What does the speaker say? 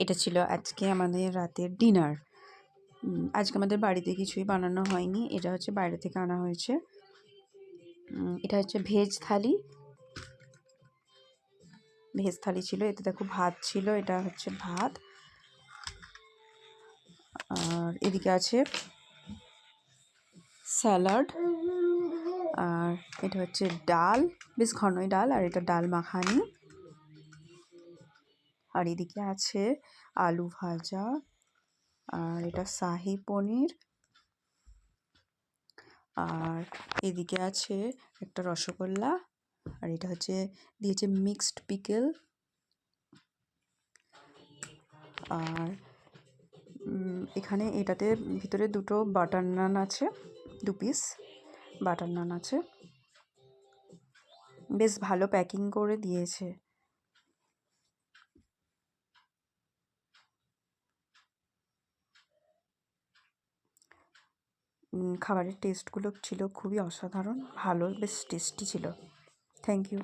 এটা ছিল আজকে আমাদের রাতের ডিনার। আজকে আমাদের বাড়িতে কিছুই বানানো হয়নি, এটা হচ্ছে বাইরে থেকে আনা হয়েছে। এটা হচ্ছে ভেজ থালি ছিল। এতে দেখো ভাত ছিল, এটা হচ্ছে ভাত। আর এদিকে আছে স্যালাড, আর এটা হচ্ছে ডাল, বেশ ঘনই ডাল, আর এটা ডাল মাখানি। আর এদিকে আছে আলু ভাজা, আর এটা শাহি পনির। আর এদিকে আছে একটা রসগোল্লা, আর এটা হচ্ছে দিয়েছে মিক্সড পিকেল। আর এখানে এটাতে ভিতরে দুটো বাটার নান আছে, 2 পিস বাটার নান আছে। বেশ ভালো প্যাকিং করে দিয়েছে। খাবারের টেস্টগুলো ছিল খুবই অসাধারণ, ভালো, বেশ টেস্টি ছিল। Thank you.